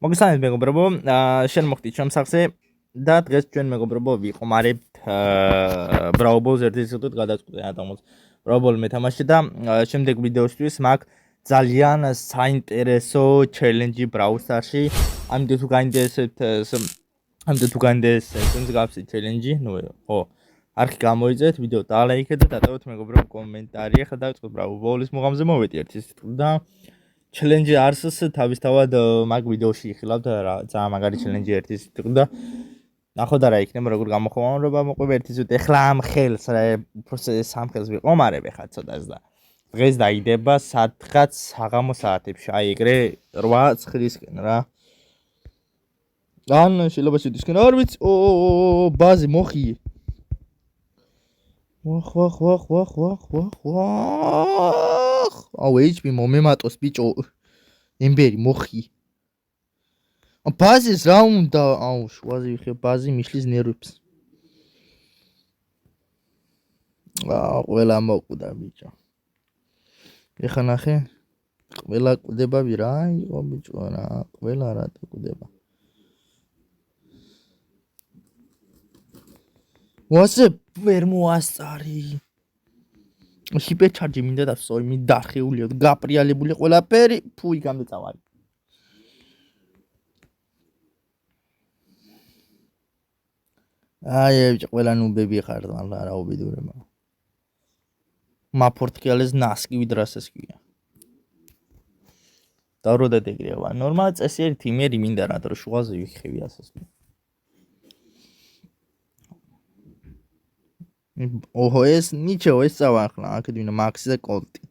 მოგესალმებით მეგობრებო, შენ მოხდით ჩემს სახზე და დღეს ჩვენ მეგობრებო ვიყომარებთ Brawl Balls ერთ ისეთად გადაწყვეტა ატომოს Brawl Ball მეთამაში და შემდეგ ვიდეოსთვის მაქვს ძალიან საინტერესო ჩელენჯი Brawl Stars-ში. ამიტომ თუ გაინტერესებთ მსგავსი ჩელენჯი, ხო, არხი გამოიძეთ, ვიდეო დალაიქეთ და დატოვეთ მეგობრებო კომენტარი. ახლა დავიწყოთ Brawl Balls-ის მუღამზე მოვედი ერთ ისეთად და ჩელენჯი არსს თავისთავად მაგ ვიდეოში იხილავთ რა ძალიან მაგარი ჩელენჯი ერთი ისეთი და ნახოთ რა იქნება როგორ გამოხმაურება მოყვება ერთი ისეთი ეხლა ამ ხელს უბრალოდ სამ ხელს ვიყომარებ ეხლა ცოტას და დღეს დაიდება სადღაც საღამო საათებში აი ეგრე 8-9-ისკენ რა ან შეიძლება შედისკენ არ ვიცი ბაზი მოხიე ვახ აუ HP მომემატოს ბიჭო ემბერი მოხი ბაზის რა უნდა აუ შუაზე ვიხე ბაზი მიშლის ნერვებს აუ ყველა მოკვდა ბიჭო ეხა ნახე ყველა კვდება რა იყო ბიჭო რა ყველა რა კვდება ვასე ვერ მოასწარი ჰიპერჩარჯი მინდა და სოი მიდახეულია გაპრიალებული ყველაფერი ფუი გამდეწავარი აი ბიჭო ყველა ნუბები ხარ რა უბიდურება მაფორტკიალეს ნასკი ვიდრასეს ქვია დავროდეთ ეგრევა ნორმალი წესიერი თიმერი მინდა რა დრო შუაზე ვიხევი ასეს ოჰო ეს ნიჩეო ეს წავახლა აქეთ ვინა მაქსი და კოლტი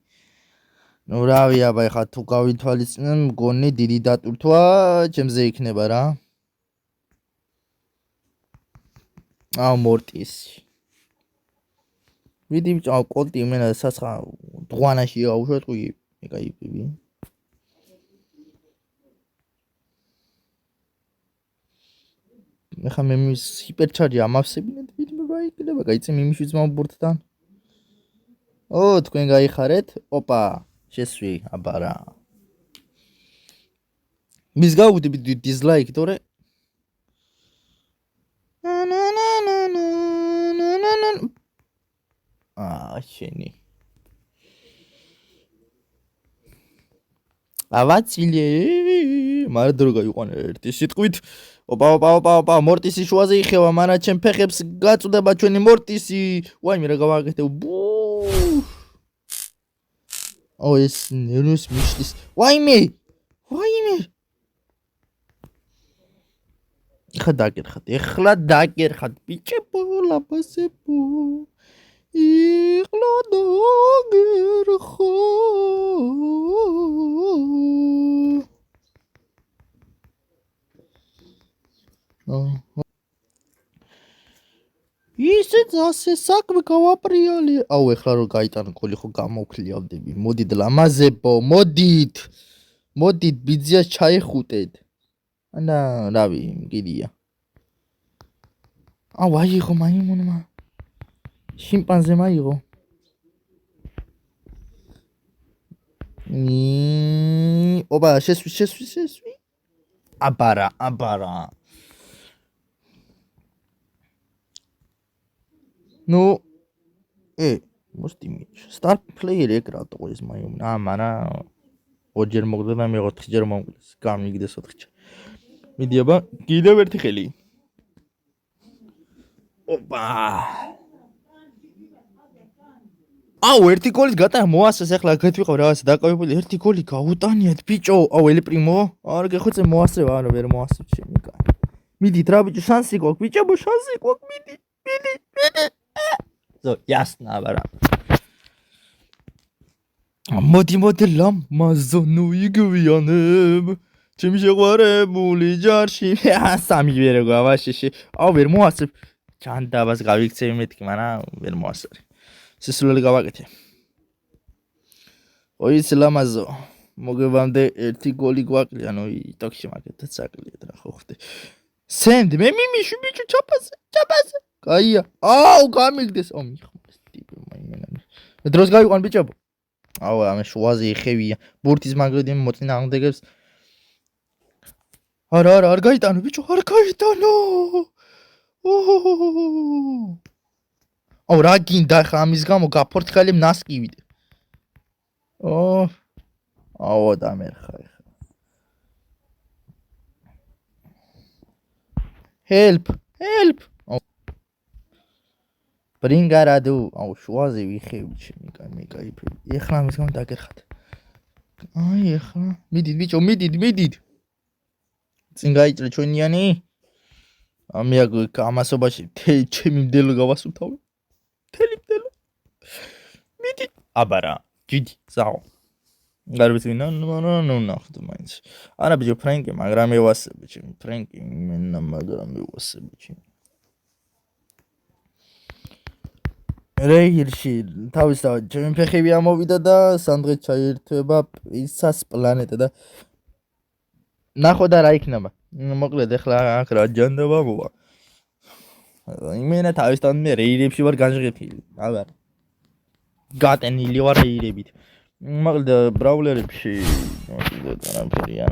ნუ რავი აბა ხა თუ გავითვალისწინე მგონი დიდი დატვირთვა ჩემზე იქნება რა აუ მორტისი ვიდი ბიჭო კოლტი მენა სასხა დღვანაში აუშვეთ ყი ეკაიპები ეხა მე მის ჰიპერჩარჯი ამავსებინეთ ვიდი რა იქნება გაიცე მიმიშვიც მომბურთთან ო თქვენ გაიხარეთ ოპა შესვი აბა რა მის გავუგდები დიზლაიკი თორე შენი ავაცილე მარა დრო გაიყვანა ერთი სიტყვით ოპა მორტისი შუაზე იხევა მარა ჩემ ფეხებს გაწუდება ჩვენი მორტისი ვაიმე რა გავაკეთე ო ეს ნერვს მიშლის ვაიმე ეხლა დაგერხათ ბიჭებო ლაბასებო ეხლა დაგერხო ისიც ასე საქმე გავაპრიალე აუ ეხლა რო გაიტანო კოლი ხო გამოვქლიავდები მოდით ლამაზებო მოდით ბიძიას ჩაეხუტეთ ანა რავი მგიდია აუ აიღო მაიმუნმა შიმპანზე მაიღო ოპა შესვი აბარა ნუ მოსტიმიჩ სტარ პლეიერი ეკრატო ეს მაიმუნ მარა ორჯერ მოგდა და მე 4ჯერ მომკლეს გამიგდეს 4ჯერ მიდი აბა კიდევ ერთი ხელი ოპა აუ ერთი გოლის გატანა მოასეს ახლა აქეთ ვიყავ რაღაცა დაკავებული ერთი გოლი გაუტანიათ ბიჭო აუ ელი პრიმო არ გეხვეწე მოასება არა ვერ მოასებ ჩემი კაი მიდით რა ბიჭო შანსი გვაქვს ბიჭებო შანსი გვაქვს მიდი ზო ясно აბარა მოდი ლამაზო ნუ იგვიანებ ჩემი შეყვარებული ჯარში სამი ვერე გავაშიში აუ ვერ მოასებ ჩანდაბას გავიქცევი მეთქი მაგრამ ვერ მოასწარი სისულელი გავაკეთე ოიც ლამაზო მოგებამდე ერთი გოლი გვაკლი ანუ ტოქში მაგეთაც აკლიეთ რა ხო ხდე სენდ მე მიმიშვი ბიჭო ჩაპაზე კაია აუ გამიგდეს ო მიხმეს ტიპი მაიმენა დროს გავიყვან ბიჭებო აუ ამე შუაზე იხევია ბურთის მაგრედი მოწინააღმდეგებს არა, არ გაიტანო, ბიჭო, არ გაიტანო. აუ, რა გინდა ხა ამის გამო გაფორთხალებ ნასკივით. აუ, დამერხა ხა. Help. ბრინგარადუ, აუ, შუაზე ვიხევი ჩემი კაიფები. ეხლა ამის გამო დაგერხათ. აი, ეხლა მიდით, ბიჭო, მიდით. წინ გაიჭრე ჩვენიანი? ამიაგ ამასობაში ჩემი მდელო გავასუთავე. თელი მდელო. მიდით. აბარა, ჯიდი, ზაო. გარბიცი ნუ ნახეთ მაინც. არა ბიჭო, ფრენკი, მაგრამ მევასები ჩემი, ფრენკი, მენა მაგრამ მევასები ჩემი. რეირში თავისთავად ჩემი ფეხები ამოვიდა და სამდღეთ ჩაირთვება ისას პლანეტა და ნახო და რა იქნება. მოკლედ ეხლა აქ რა ჯანდაბა მოვა. იმენა თავისთავად მე რეირებში ვარ განჟღიფილი. აბა. გატენილი ვარ რეირებით. მოკლედ ბრაულერებში მოკლედ არაფერია.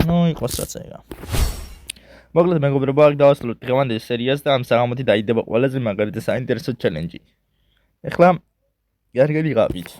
ნუ იყოს რაც ეგა. მოკლედ მეგობრებო, აქ დავასრულოთ დღევანდელ სერიას და ამ საღამოთი დაიდება ყველაზე მაგარი და საინტერესო ჩელენჯი. ეხლა გარგელი გავით.